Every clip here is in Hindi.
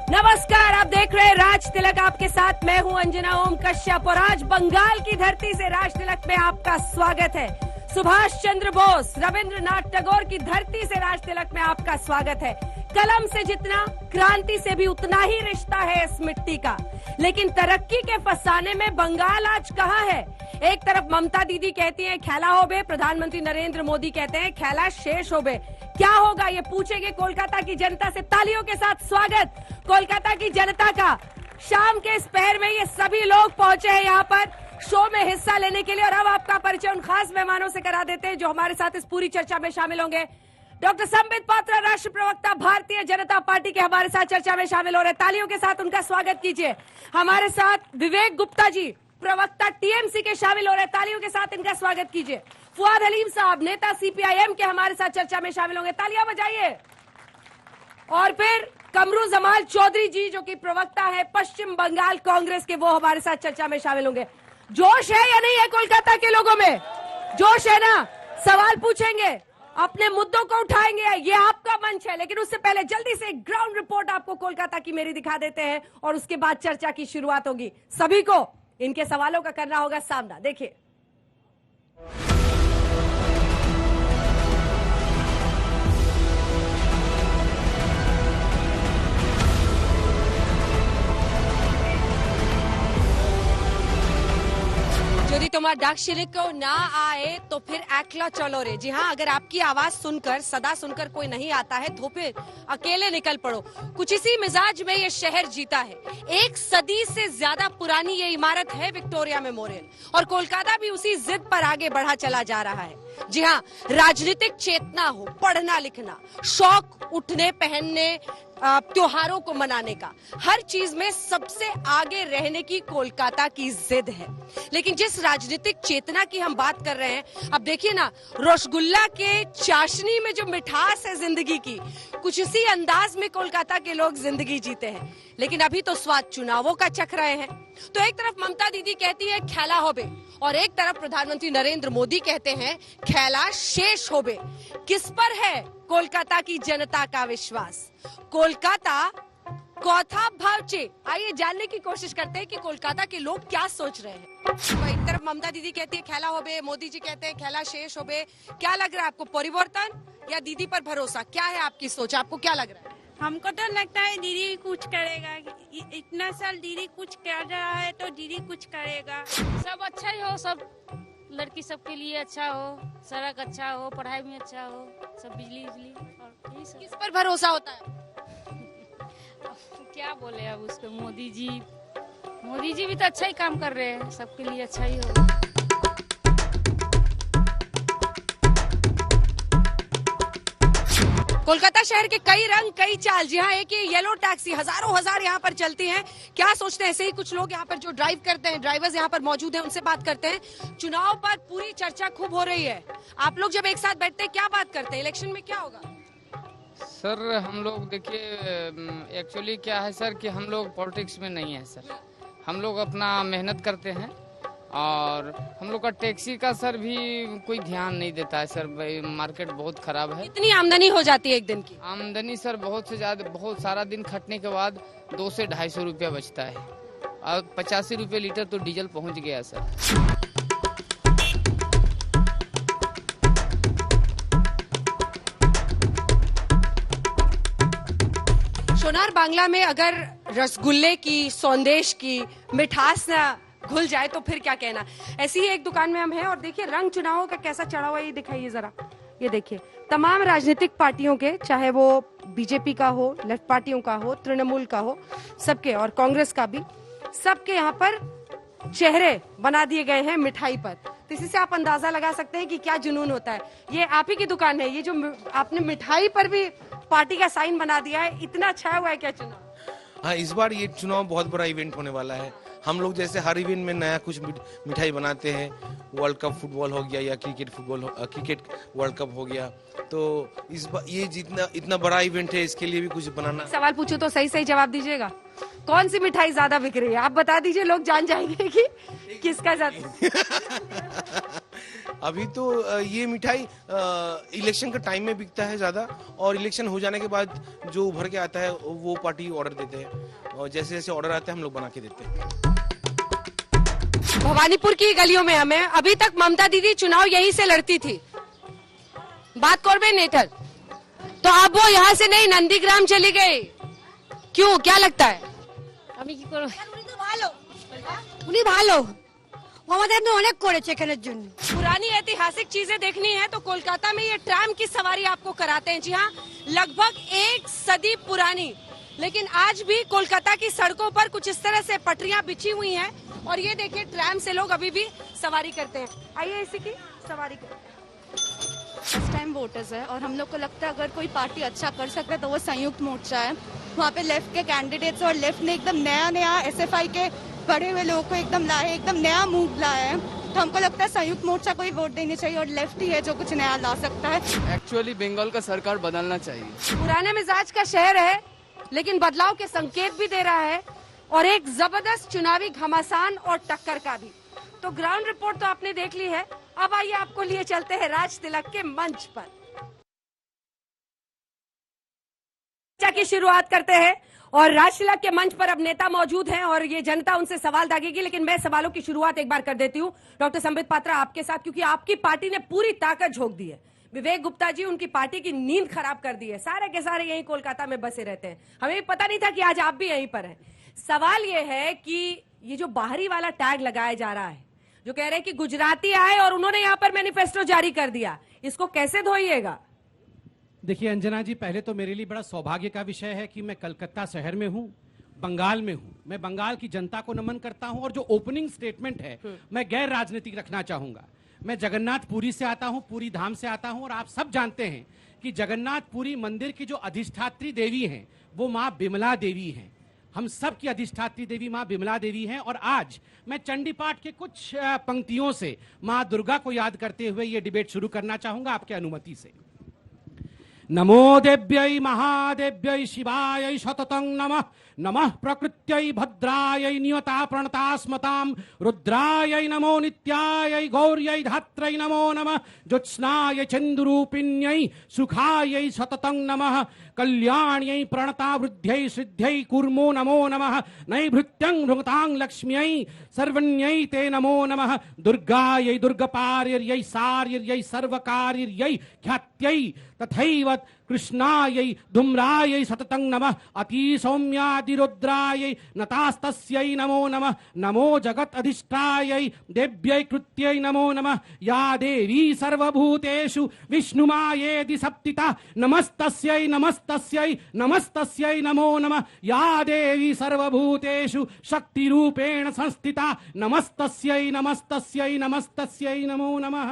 नमस्कार, आप देख रहे हैं राज तिलक, आपके साथ मैं हूं अंजना ओम कश्यप और आज बंगाल की धरती से राज तिलक में आपका स्वागत है। सुभाष चंद्र बोस, रविंद्रनाथ टैगोर की धरती से राज तिलक में आपका स्वागत है। कलम से जितना, क्रांति से भी उतना ही रिश्ता है इस मिट्टी का। लेकिन तरक्की के फसाने में बंगाल आज कहाँ है? एक तरफ ममता दीदी कहती हैं खेला होबे, प्रधानमंत्री नरेंद्र मोदी कहते हैं खेला शेष होबे। क्या होगा ये पूछेंगे कोलकाता की जनता से। तालियों के साथ स्वागत कोलकाता की जनता का। शाम के इस पहर में ये सभी लोग पहुंचे हैं यहाँ पर शो में हिस्सा लेने के लिए और अब आपका परिचय उन खास मेहमानों से करा देते हैं जो हमारे साथ इस पूरी चर्चा में शामिल होंगे। डॉक्टर संबित पात्रा, राष्ट्रीय प्रवक्ता भारतीय जनता पार्टी के हमारे साथ चर्चा में शामिल हो रहे हैं। तालियों के साथ उनका स्वागत कीजिए। हमारे साथ विवेक गुप्ता जी, प्रवक्ता टीएमसी के शामिल हो रहे हैं। तालियों के साथ इनका स्वागत कीजिए। फुआद हलीम साहब, नेता सीपीआईएम के हमारे साथ चर्चा में शामिल होंगे। तालियां बजाइए। और फिर कमरू जमाल चौधरी जी जो कि प्रवक्ता है पश्चिम बंगाल कांग्रेस के, वो हमारे साथ चर्चा में शामिल होंगे। जोश है या नहीं है कोलकाता के लोगों में? जोश है ना? सवाल पूछेंगे, अपने मुद्दों को उठाएंगे, ये आपका मंच है। लेकिन उससे पहले जल्दी से एक ग्राउंड रिपोर्ट आपको कोलकाता की मेरी दिखा देते हैं और उसके बाद चर्चा की शुरुआत होगी। सभी को इनके सवालों का करना होगा सामना। देखिए, यदि तुम्हारा डाक शिलिक को ना आए तो फिर एकला चलो रे। जी हाँ, अगर आपकी आवाज सुनकर, सदा सुनकर कोई नहीं आता है तो फिर अकेले निकल पड़ो। कुछ इसी मिजाज में ये शहर जीता है। 1 सदी से ज्यादा पुरानी ये इमारत है विक्टोरिया मेमोरियल और कोलकाता भी उसी जिद पर आगे बढ़ा चला जा रहा है। जी हाँ, राजनीतिक चेतना हो, पढ़ना लिखना, शौक उठने पहनने, त्योहारों को मनाने का, हर चीज में सबसे आगे रहने की कोलकाता की जिद है। लेकिन जिस राजनीतिक चेतना की हम बात कर रहे हैं, अब देखिए ना, रसगुल्ला के चाशनी में जो मिठास है जिंदगी की, कुछ इसी अंदाज में कोलकाता के लोग जिंदगी जीते हैं। लेकिन अभी तो स्वाद चुनावों का चख रहे हैं। तो एक तरफ ममता दीदी कहती है खेला होबे और एक तरफ प्रधानमंत्री नरेंद्र मोदी कहते हैं खेला शेष होबे। किस पर है कोलकाता की जनता का विश्वास? कोलकाता कौथा भावचे। आइए जानने की कोशिश करते हैं कि कोलकाता के लोग क्या सोच रहे हैं। तो एक तरफ ममता दीदी कहती है खेला होबे, मोदी जी कहते हैं खेला शेष होबे। क्या लग रहा है आपको, परिवर्तन या दीदी पर भरोसा? क्या है आपकी सोच, आपको क्या लग रहा है? हमको तो लगता है दीदी कुछ करेगा। इतना साल दीदी कुछ कर रहा है तो दीदी कुछ करेगा। सब अच्छा ही हो, सब लड़की सबके लिए अच्छा हो, सड़क अच्छा हो, पढ़ाई में अच्छा हो, सब बिजली और यही सब। किस पर भरोसा होता है? क्या बोले अब उसको, मोदी जी भी तो अच्छा ही काम कर रहे हैं, सबके लिए अच्छा ही हो। कोलकाता शहर के कई रंग कई चाल। जी हाँ, एक ये येलो टैक्सी हजार यहाँ पर चलती हैं। क्या सोचते हैं? ऐसे ही कुछ लोग यहाँ पर जो ड्राइव करते हैं, ड्राइवर्स यहाँ पर मौजूद हैं, उनसे बात करते हैं। चुनाव पर पूरी चर्चा खूब हो रही है। आप लोग जब एक साथ बैठते हैं क्या बात करते हैं? इलेक्शन में क्या होगा? सर हम लोग देखिए, एक्चुअली क्या है सर कि हम लोग पॉलिटिक्स में नहीं है सर। हम लोग अपना मेहनत करते हैं और हम लोग का टैक्सी का सर भी कोई ध्यान नहीं देता है सर। भाई मार्केट बहुत खराब है। कितनी आमदनी हो जाती है एक दिन की? आमदनी सर बहुत से ज्यादा, बहुत सारा दिन खटने के बाद 200 से 250 रुपया बचता है और 85 रुपये लीटर तो डीजल पहुंच गया सर। सोनार बांग्ला में अगर रसगुल्ले की, सौंदेश की मिठास ना घुल जाए तो फिर क्या कहना। ऐसी ही एक दुकान में हम हैं और देखिए रंग चुनावों का कैसा चढ़ा हुआ है, ये दिखाइए जरा। ये देखिए, तमाम राजनीतिक पार्टियों के, चाहे वो बीजेपी का हो, लेफ्ट पार्टियों का हो, तृणमूल का हो, सबके, और कांग्रेस का भी, सबके यहाँ पर चेहरे बना दिए गए हैं मिठाई पर। तो इसी से आप अंदाजा लगा सकते हैं कि क्या जुनून होता है। ये आप ही की दुकान है, ये जो आपने मिठाई पर भी पार्टी का साइन बना दिया है, इतना अच्छा हुआ है क्या चुनाव? हाँ, इस बार ये चुनाव बहुत बड़ा इवेंट होने वाला है। हम लोग जैसे हर इवेंट में नया कुछ मिठाई बनाते हैं। वर्ल्ड कप फुटबॉल हो गया या क्रिकेट वर्ल्ड कप हो गया, तो इस बार ये जितना इतना बड़ा इवेंट है, इसके लिए भी कुछ बनाना। सवाल पूछो तो सही सही जवाब दीजिएगा। कौन सी मिठाई ज्यादा बिक रही है? आप बता दीजिए, लोग जान जाएंगे कि किसका ज्यादा। अभी तो ये मिठाई इलेक्शन का टाइम में बिकता है ज़्यादा, और इलेक्शन हो जाने के बाद जो उभर के आता है वो पार्टी ऑर्डर देते हैं, और जैसे जैसे ऑर्डर आता है हम लोग बना के देते हैं। भवानीपुर की गलियों में हमें अभी तक ममता दीदी चुनाव यहीं से लड़ती थी, बात करबे नेटर, तो अब वो यहाँ से नहीं नंदीग्राम चली गई, क्यों, क्या लगता है? আমি কি করব উনি ভালো, আমাদের তো অনেক করেছে এখানের জন্য। पुरानी ऐतिहासिक चीजें देखनी है तो कोलकाता में ये ट्राम की सवारी आपको कराते हैं। जी हाँ, लगभग 1 सदी पुरानी, लेकिन आज भी कोलकाता की सड़कों पर कुछ इस तरह से पटरियां बिछी हुई हैं, और ये देखिए ट्राम से लोग अभी भी सवारी करते हैं। आइए इसी की सवारी करते हैं। फर्स्ट टाइम वोटर्स है और हम लोग को लगता है अगर कोई पार्टी अच्छा कर सकता है तो वो संयुक्त मोर्चा है। वहाँ पे लेफ्ट के कैंडिडेट्स और लेफ्ट ने एकदम नया एसएफआई के पढ़े हुए लोगों को एकदम लाए, एकदम नया मूव लाया है, तो हमको लगता है संयुक्त मोर्चा को ही वोट देनी चाहिए, और लेफ्ट ही है जो कुछ नया ला सकता है। एक्चुअली बंगाल का सरकार बदलना चाहिए। पुराने मिजाज का शहर है, लेकिन बदलाव के संकेत भी दे रहा है, और एक जबरदस्त चुनावी घमासान और टक्कर का भी। तो ग्राउंड रिपोर्ट तो आपने देख ली है, अब आइए आपको लिए चलते हैं राज तिलक के मंच पर। चर्चा की शुरुआत करते हैं, और राज तिलक के मंच पर अब नेता मौजूद हैं और ये जनता उनसे सवाल दागेगी, लेकिन मैं सवालों की शुरुआत एक बार कर देती हूँ डॉक्टर संबित पात्रा आपके साथ, क्योंकि आपकी पार्टी ने पूरी ताकत झोंक दी है। विवेक गुप्ता जी उनकी पार्टी की नींद खराब कर दी है, सारे के सारे यहीं कोलकाता में बसे रहते हैं, हमें पता नहीं था कि आज आप भी यहीं पर हैं। सवाल ये है कि ये जो बाहरी वाला टैग लगाया जा रहा है, जो कह रहे हैं कि गुजराती आए और उन्होंने यहाँ पर मैनिफेस्टो जारी कर दिया, इसको कैसे धोइएगा? देखिए अंजना जी, पहले तो मेरे लिए बड़ा सौभाग्य का विषय है कि मैं कलकत्ता शहर में हूँ, बंगाल में हूँ। मैं बंगाल की जनता को नमन करता हूँ, और जो ओपनिंग स्टेटमेंट है मैं गैर राजनीतिक रखना चाहूंगा। मैं जगन्नाथपुरी से आता हूँ, पूरी धाम से आता हूँ, और आप सब जानते हैं कि जगन्नाथपुरी मंदिर की जो अधिष्ठात्री देवी हैं वो माँ बिमला देवी हैं। हम सब की अधिष्ठात्री देवी माँ बिमला देवी हैं, और आज मैं चंडी पाठ के कुछ पंक्तियों से माँ दुर्गा को याद करते हुए ये डिबेट शुरू करना चाहूंगा आपके अनुमति से। नमो देव्यै महादेव्यै शिवायै सततं नमः, नमः प्रकृत्यै भद्रायै नियता प्रणतास्मतां, रुद्रायै नमो नित्यायै गौर्यै धात्रै नमो नमः, ज्योत्स्नायै चन्द्रूपिण्यै सुखायै सततं नमः, कल्याण्यै प्रणता वृद्ध्यै सिद्ध्यै कुर्मो नमो नमः, नैभृत्यं भृतां लक्ष्म्यै सर्वण्यै ते नमो नमः, दुर्गायै दुर्गपार्यै सार्यै सर्वकार्यै ख्यात्यै तथैव कृष्णायै धूम्रायै सततं नमः, अति सौम्यादिरुद्रायै नतास्तस्यै नमो नमः, नमो जगत् अधिष्ठायै देव्यै कृत्यै नमो नमः, या देवी सर्वभूतेषु विष्णुमायेति सप्तिता, नमस्तस्यै नमस्तस्यै नमस्तस्यै नमो नमः, या देवी सर्वभूतेषु शक्तिरूपेण संस्थिता, नमस्तस्यै नमस्तस्यै नमस्तस्यै नमो नमः।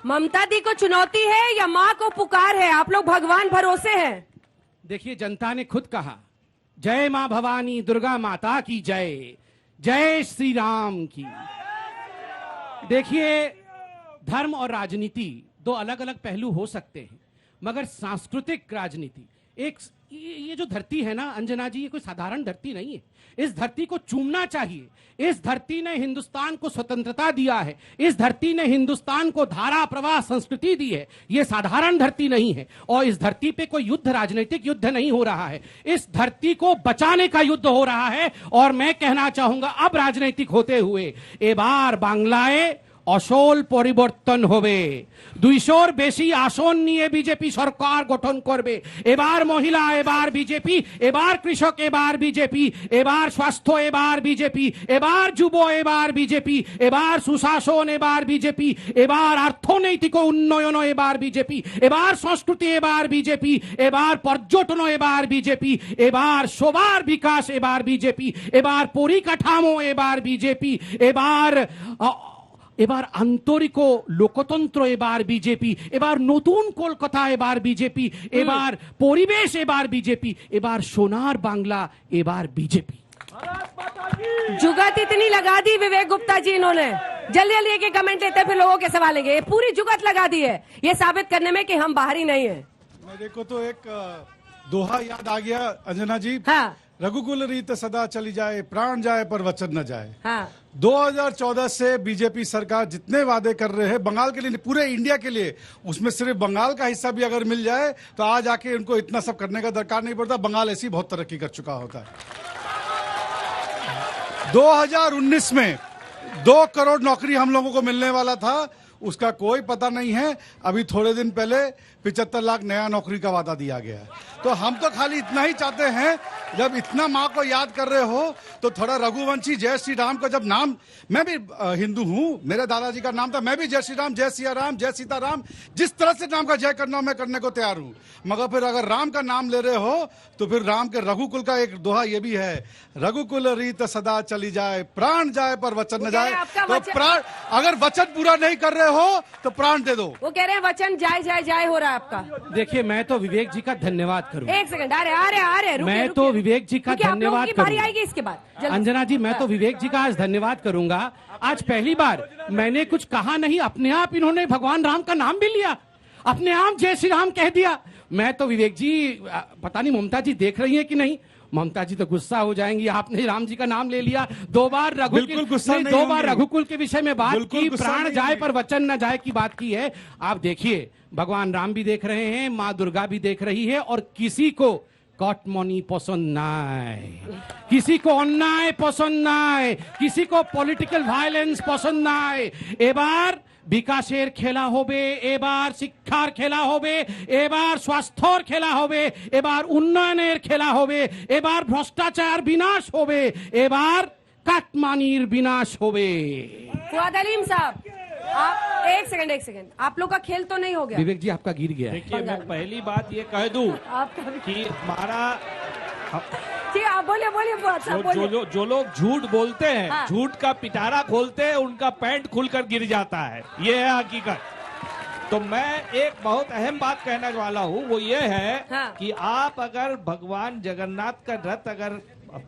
ममता दी को चुनौती है या माँ को पुकार है? आप लोग भगवान भरोसे हैं। देखिए, जनता ने खुद कहा जय मां भवानी दुर्गा माता की जय, जय श्री राम की। देखिए, धर्म और राजनीति दो अलग अलग पहलू हो सकते हैं, मगर सांस्कृतिक राजनीति ये जो धरती है ना अंजना जी, ये कोई साधारण धरती नहीं है। इस धरती को चूमना चाहिए। इस धरती ने हिंदुस्तान को स्वतंत्रता दिया है, इस धरती ने हिंदुस्तान को धारा प्रवाह संस्कृति दी है। ये साधारण धरती नहीं है, और इस धरती पे कोई युद्ध, राजनीतिक युद्ध नहीं हो रहा है, इस धरती को बचाने का युद्ध हो रहा है। और मैं कहना चाहूंगा, अब राजनीतिक होते हुए एबार बांग्लाए असल परिवर्तन होबे, 200 बेशी आसन निये बीजेपी सरकार गठन करबे। एबार महिला एबार बीजेपी, एबार कृषक एबार बीजेपी, एबार स्वास्थ्य एबार बीजेपी, एबार जुब एबार बीजेपी, एबार सुशासन एबार बीजेपी, एबार अर्थनैतिक उन्नयन एबार बीजेपी, एबार संस्कृति एबार बीजेपी, एबार पर्यटन एबार बीजेपी, एबार सबार विकास एबार बीजेपी, एबार परिकाठामो एबार बीजेपी, এবার আন্তরিক লোকতন্ত্র এবার বিজেপি, এবার নতুন কলকাতা এবার বিজেপি, এবার পরিবেশ এবার বিজেপি, এবার সোনার বাংলা এবার বিজেপি। जुगत इतनी लगा दी विवेक गुप्ता जी इन्होंने, जल्दी जल्दी एक कमेंट लेते फिर लोगों के सवाल लेंगे। ये पूरी जुगत लगा दी है ये साबित करने में कि हम बाहरी नहीं है। मेरे को तो एक दोहा याद आ गया अंजना जी। हाँ। रघुकुल रीत सदा चली जाए, प्राण जाए पर वचन न जाए। हाँ 2014 से बीजेपी सरकार जितने वादे कर रहे हैं बंगाल के लिए, पूरे इंडिया के लिए, उसमें सिर्फ बंगाल का हिस्सा भी अगर मिल जाए तो आज आके उनको इतना सब करने का दरकार नहीं पड़ता। बंगाल ऐसी बहुत तरक्की कर चुका होता है। 2019 में 2 करोड़ नौकरी हम लोगों को मिलने वाला था, उसका कोई पता नहीं है। अभी थोड़े दिन पहले 75 लाख नया नौकरी का वादा दिया गया है। तो हम तो खाली इतना ही चाहते हैं, जब इतना माँ को याद कर रहे हो तो थोड़ा रघुवंशी जय श्री राम का जब नाम, मैं भी हिंदू हूं, मेरे दादाजी का नाम था, मैं भी जय श्री राम, जय सिया राम, जय सीता राम, जिस तरह से नाम का जय करना मैं करने को तैयार हूं। मगर फिर अगर राम का नाम ले रहे हो तो फिर राम के रघुकुल का एक दोहा ये भी है, रघुकुल रीत सदा चली जाए, प्राण जाए पर वचन न जाए। तो प्राण, अगर वचन पूरा नहीं कर रहे हो तो प्राण दे दो। वो कह रहे हैं वचन जाए जाए जाए हो रहा है आपका। देखिए मैं तो विवेक जी का धन्यवाद करूं। एक सेकंड, आ रहे मैं तो विवेक जी का धन्यवाद करूंगा। आएगी इसके बाद अंजना जी, मैं तो विवेक जी का आज धन्यवाद करूंगा। आज पहली बार मैंने कुछ कहा नहीं, अपने आप इन्होंने भगवान राम का नाम भी लिया, अपने आप जय श्री राम कह दिया। मैं तो विवेक जी, पता नहीं ममता जी देख रही है कि नहीं, ममता जी तो गुस्सा हो जाएंगी, आपने राम जी का नाम ले लिया, 2 बार रघुकुल के विषय में बात की, प्राण जाए पर वचन न जाए की बात की है। आप देखिए भगवान राम भी देख रहे हैं, माँ दुर्गा भी देख रही है, और किसी को कटमनी पसंद नाय, किसी को अन्याय पसंद नाय, किसी को पॉलिटिकल वायलेंस पसंद नाय। एबार বিকাশের খেলা হবে, এবার শিক্ষার খেলা হবে, এবার স্বাস্থ্যর খেলা হবে, এবার উন্নয়নের খেলা হবে, এবার ভ্রষ্টাচার বিনাশ হবে, এবার কাটমানির বিনাশ হবে। फुआद अलीम साहब, आप एक सेकंड, आप लोग का खेल तो नहीं हो गया? विवेक जी आपका गिर गया। देखिए मैं पहली बात ये कह दूं कि हमारा जी, आप बोलिए जो लोग झूठ बोलते हैं, हाँ। झूठ का पिटारा खोलते हैं, उनका पैंट खुलकर गिर जाता है, ये है हकीकत। तो मैं एक बहुत अहम बात कहने वाला हूँ, वो ये है हाँ। कि आप अगर भगवान जगन्नाथ का रथ अगर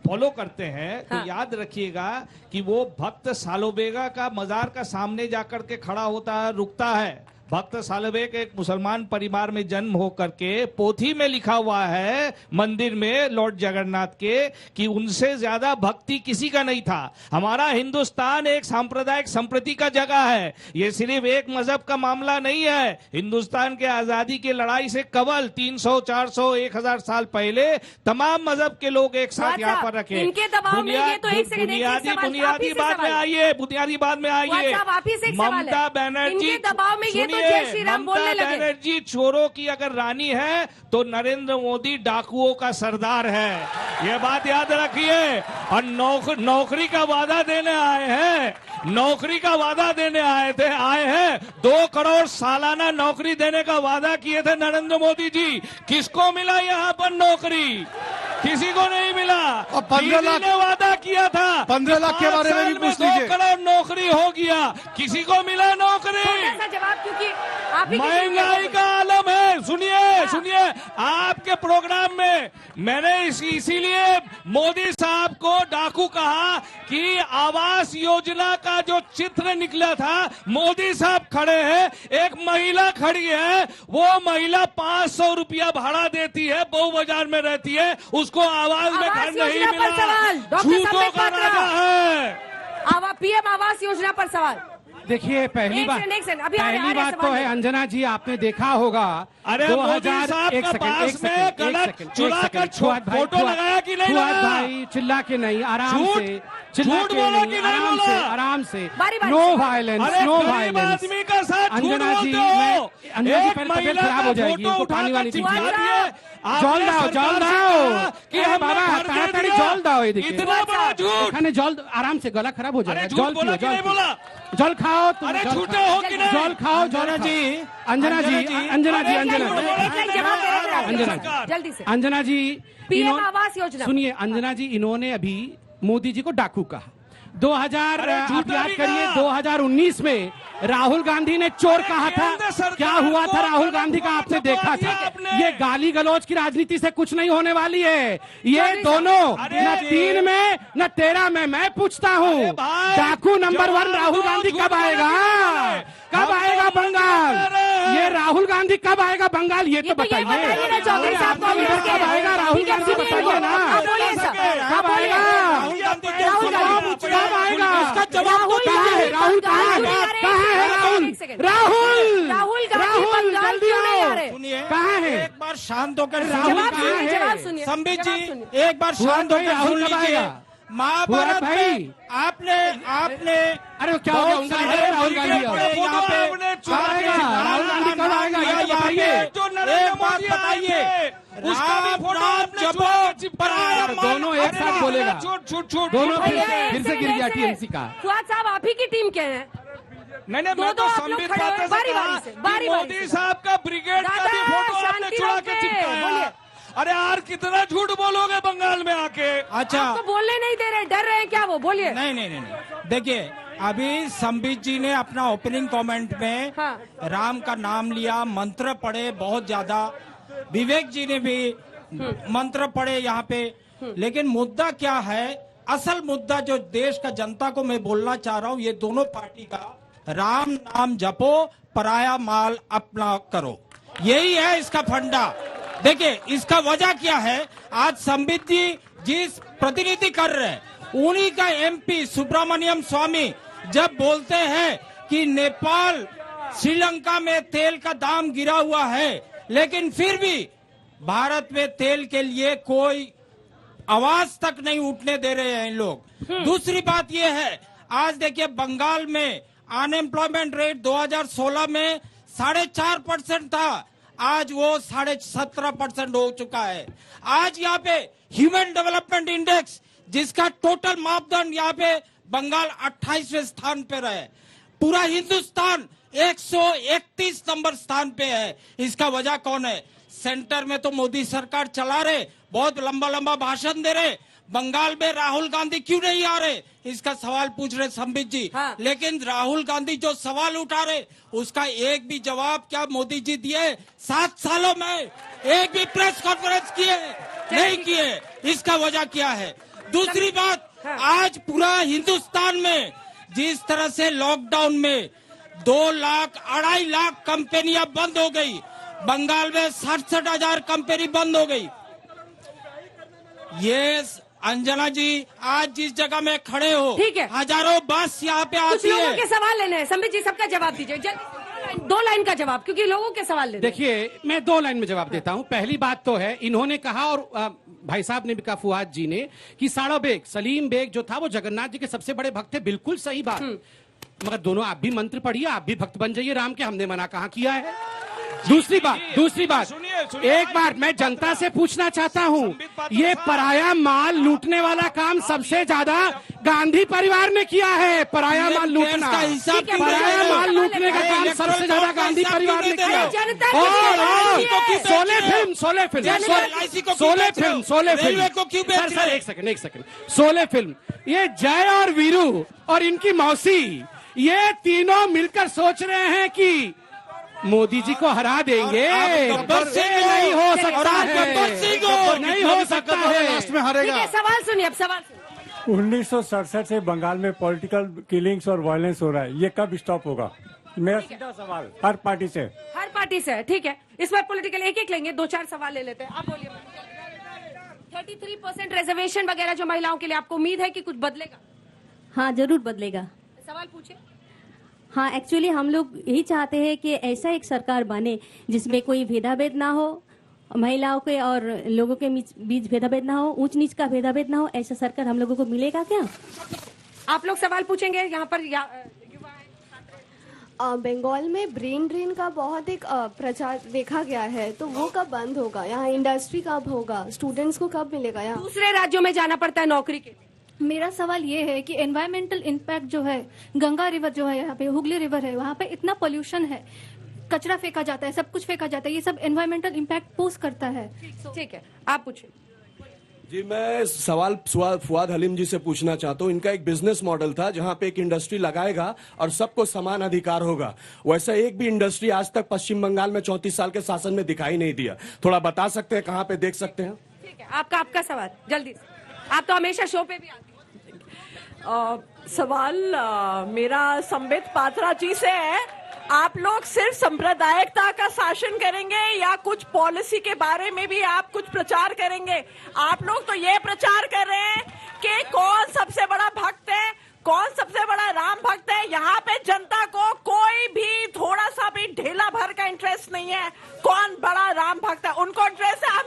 फॉलो करते हैं तो हाँ। याद रखिएगा कि वो भक्त सालोबेगा का मजार का सामने जाकर के खड़ा होता है, रुकता है। भक्त सालोबेग एक मुसलमान परिवार में जन्म हो करके पोथी में लिखा हुआ है मंदिर में लॉर्ड जगन्नाथ के कि उनसे ज्यादा भक्ति किसी का नहीं था। हमारा हिंदुस्तान एक सांप्रदायिक संप्रति का जगह है, ये सिर्फ एक मजहब का मामला नहीं है। हिंदुस्तान के आजादी की लड़ाई से कबल 300, 400, 1000 साल पहले तमाम मजहब के लोग एक साथ यहाँ पर रखे। बुनियादी बात में आइए, ममता बनर्जी, ममता बनर्जी चोरों की अगर रानी है तो नरेंद्र मोदी डाकुओं का सरदार है, ये बात याद रखिए। और नौकरी का वादा देने आए हैं, नौकरी का वादा देने आए हैं 2 करोड़ सालाना नौकरी देने का वादा किए थे नरेंद्र मोदी जी। किसको मिला यहाँ पर नौकरी? किसी को नहीं मिला। और 15 लाख ने वादा किया था, 15 लाख के बारे में भी पूछ लीजिए। 2 करोड़ नौकरी हो गया, किसी को मिला नौकरी? जवाब, क्योंकि महंगाई का आलम है। सुनिए आपके प्रोग्राम में मैंने इसीलिए मोदी साहब को डाकू कहा कि आवास योजना का जो चित्र निकला था, मोदी साहब खड़े हैं, एक महिला खड़ी है, वो महिला 500 रुपया भाड़ा देती है, बहु बाजार में रहती है, उसको आवास में घर नहीं मिला, झूठों का राजा है। पीएम आवास योजना पर सवाल। देखिए पहली बात तो है अंजना जी, आपने देखा होगा, अरे 2000 एक सेकंड फोटो लगाया कि नहीं लगाया? भाई चिल्ला के नहीं, आराम से, चिल्ला के नहीं, आराम से, नो वायलेंस, नो वायलेंस। आदमी का साथ अंजना जी पहले तबियत खराब हो जाएगी, इनको पानी वाली दीजिए, जल दाओ कि बाबा ताड़ाताड़ी जल दाओ। ये देखिए इतना बड़ा झूठ, एखाने जल, आराम से गला खराब हो जाएगा, जल पियो, जल खाओ, अरे झूठे हो कि नहीं? जल खाओ, अंजना जी पीएम आवास योजना सुनिए, अंजना जी इन्होंने अभी मोदी जी को डाकू कहा। 2000 आप याद करिए, 2019 में राहुल गांधी ने चोर कहा था। क्या हुआ था राहुल गांधी का आपने देखा था। ये गाली गलौज की राजनीति से कुछ नहीं होने वाली है। ये दोनों न 3 में न 13 में। मैं पूछता हूँ डाकू नंबर 1 राहुल गांधी कब आएगा? कब आएगा बंगाल? ये राहुल गांधी कब आएगा बंगाल? ये तो बताइए। कब आएगा राहुल गांधी? बताइए ना, कब आएगा? कब आएगा? इसका जवाब कहाँ है? राहुल कहाँ है? राहुल जल्दी आओ। कहाँ है? एक बार शांत होकर संबित जी, एक बार शांत होकर सुन लीजिए। महाभारत में आपने अरे क्या हो गया? राहुल गांधी यहाँ पे राहुल गांधी कब आएगा? एक बात बताइए, दोनों एक साथ बोलेगा। दोनों फिर से गिर गया टीएमसी का। फुआद साहब, आप ही की टीम क्या है? नहीं, मैं तो संबित पात्रा से कहा कि मोदी साहब का ब्रिगेड का भी फोटो आपने चुरा के चिपकाया। अरे यार, कितना झूठ बोलोगे बंगाल में आके? अच्छा, तो बोलने नहीं दे रहे, डर रहे हैं क्या वो? बोलिए। नहीं, देखिए, अभी संबित जी ने अपना ओपनिंग कमेंट में राम का नाम लिया, मंत्र पढ़े बहुत ज्यादा, विवेक जी ने भी मंत्र पढ़े यहाँ पे। लेकिन मुद्दा क्या है? असल मुद्दा जो देश का जनता को मैं बोलना चाह रहा हूँ, ये दोनों पार्टी का, राम नाम जपो, पराया माल अपना करो, यही है इसका फंडा। देखिए, इसका वजह क्या है? आज संबित जी जिस प्रतिनिधि कर रहे हैं, उन्हीं का एमपी सुब्रमण्यम स्वामी जब बोलते हैं कि नेपाल श्रीलंका में तेल का दाम गिरा हुआ है, लेकिन फिर भी भारत में तेल के लिए कोई आवाज तक नहीं उठने दे रहे हैं इन लोग। दूसरी बात यह है, आज देखिए बंगाल में अनएम्प्लॉयमेंट रेट 2016 में 4.5% था, आज वो 17.5% हो चुका है। आज यहाँ पे ह्यूमन डेवलपमेंट इंडेक्स, जिसका टोटल मापदंड यहाँ पे बंगाल 28वें स्थान पे रहे, पूरा हिंदुस्तान 131 नंबर स्थान पे है। इसका वजह कौन है? सेंटर में तो मोदी सरकार चला रहे, बहुत लंबा लंबा भाषण दे रहे, बंगाल में राहुल गांधी क्यों नहीं आ रहे, इसका सवाल पूछ रहे संबित जी। लेकिन राहुल गांधी जो सवाल उठा रहे, उसका एक भी जवाब क्या मोदी जी दिए? 7 सालों में एक भी प्रेस कॉन्फ्रेंस किए नहीं किए। इसका वजह क्या है? दूसरी बात, आज पूरा हिंदुस्तान में जिस तरह से लॉकडाउन में 2 लाख 2.5 लाख कंपनियां बंद हो गई, बंगाल में 67,000 कंपनी बंद हो गई। ये अंजना जी, आज जिस जगह में खड़े हो, ठीक है, हजारों बस यहाँ पे आती है। लोगों के सवाल लेने हैं। संबित जी, सबका जवाब दीजिए, 2 लाइन का जवाब, क्योंकि लोगों के सवाल लेने। देखिए, मैं 2 लाइन में जवाब देता हूं। पहली बात तो है, इन्होंने कहा और भाई साहब ने भी कहा, फुआद जी ने, कि साड़ो बेग, सलीम बेग जो था वो जगन्नाथ जी के सबसे बड़े भक्त थे। बिल्कुल सही बात, मगर दोनों आप भी मंत्र पढ़िए, आप भी भक्त बन जाइए राम के, हमने मना कहाँ किया है? दूसरी बात, एक बार मैं जनता से पूछना चाहता हूँ, ये पराया माल लूटने वाला काम सबसे ज्यादा गांधी परिवार ने किया है। पराया माल लूटना, पराया माल लूटने का काम सबसे ज्यादा गांधी परिवार ने किया। शोले फिल्म, सर एक सेकंड, शोले फिल्म, ये जय और वीरू और इनकी मौसी, ये तीनों मिलकर सोच रहे हैं कि मोदी जी को हरा देंगे। नहीं हो सकता है, नहीं हो सकता है, लास्ट में हारेगा। सवाल सुनिए, अब सवाल सुनिए। 1967 से बंगाल में पॉलिटिकल किलिंग्स और वायलेंस हो रहा है, ये कब स्टॉप होगा? मेरा सीधा सवाल हर पार्टी से। ठीक है, इस बार पॉलिटिकल एक लेंगे, 2-4 सवाल ले लेते हैं। आप बोलिए। 33% रिजर्वेशन वगैरह जो महिलाओं के लिए, आपको उम्मीद है कि कुछ बदलेगा? हाँ, जरूर बदलेगा। सवाल पूछे। हाँ, एक्चुअली हम लोग यही चाहते हैं कि ऐसा एक सरकार बने जिसमें कोई भेदाभेद ना हो, महिलाओं के और लोगों के बीच भेदाभेद ना हो, ऊंच नीच का भेदाभेद ना हो। ऐसा सरकार हम लोगों को मिलेगा क्या? आप लोग सवाल पूछेंगे यहाँ पर? बंगाल में ब्रेन ड्रेन का बहुत एक प्रचार देखा गया है, तो वो कब बंद होगा? यहाँ इंडस्ट्री कब होगा? स्टूडेंट्स को कब मिलेगा? यहाँ दूसरे राज्यों में जाना पड़ता है नौकरी के। मेरा सवाल ये है कि एनवायरमेंटल इम्पैक्ट जो है, गंगा रिवर जो है, यहाँ पे हुगली रिवर है, वहाँ पे इतना पोल्यूशन है, कचरा फेंका जाता है, सब कुछ फेंका जाता है, ये सब एनवायरमेंटल इम्पैक्ट पोज करता है। ठीक है, आप पूछिए। जी, मैं सवाल फुआद हलीम जी से पूछना चाहता हूँ। इनका एक बिजनेस मॉडल था जहाँ पे एक इंडस्ट्री लगाएगा और सबको समान अधिकार होगा। वैसा एक भी इंडस्ट्री आज तक पश्चिम बंगाल में 34 साल के शासन में दिखाई नहीं दिया। थोड़ा बता सकते हैं कहाँ पे देख सकते हैं? ठीक है, आपका सवाल जल्दी से। आप तो हमेशा शो पे भी आते हैं। सवाल मेरा संबित पात्रा जी से है। आप लोग सिर्फ सांप्रदायिकता का शासन करेंगे या कुछ पॉलिसी के बारे में भी आप कुछ प्रचार करेंगे? आप लोग तो ये प्रचार कर रहे हैं कि कौन सबसे बड़ा भक्त है, कौन सबसे बड़ा राम भक्त है। यहाँ पे जनता को कोई भी थोड़ा सा भी ढेला भर का इंटरेस्ट नहीं है कौन बड़ा राम भक्त है, उनको इंटरेस्ट है आप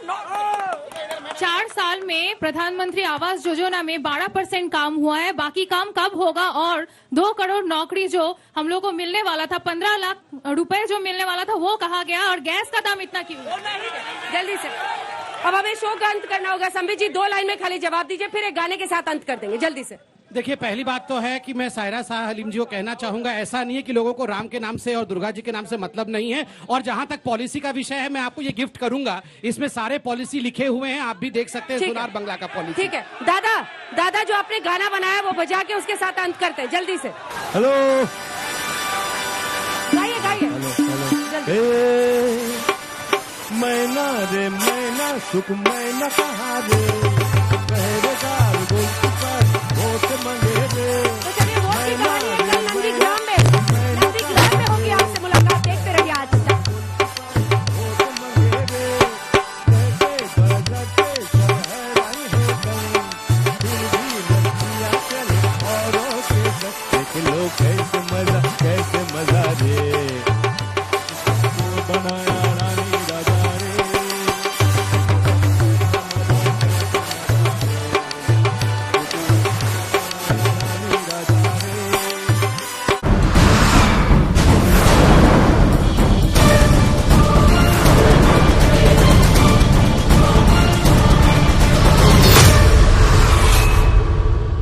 4 साल में प्रधानमंत्री आवास योजना में 12% काम हुआ है, बाकी काम कब होगा? और 2 करोड़ नौकरी जो हम लोग को मिलने वाला था, 15 लाख रुपए जो मिलने वाला था वो कहा गया, और गैस का दाम इतना क्यों? जल्दी से अब हमें शो का अंत करना होगा। संबित जी 2 लाइन में खाली जवाब दीजिए, फिर एक गाने के साथ अंत कर देंगे। जल्दी से। देखिए, पहली बात तो है कि मैं सायरा शाह हलीम जी को कहना चाहूंगा, ऐसा नहीं है कि लोगों को राम के नाम से और दुर्गा जी के नाम से मतलब नहीं है। और जहां तक पॉलिसी का विषय है, मैं आपको ये गिफ्ट करूंगा, इसमें सारे पॉलिसी लिखे हुए हैं, आप भी देख सकते हैं। सोनार बंगला का पॉलिसी। ठीक है दादा जो आपने गाना बनाया वो बजा के उसके साथ अंत करते हैं। जल्दी से। हेलो, गाइए। मैना रे मैना सुख मैना कहा रे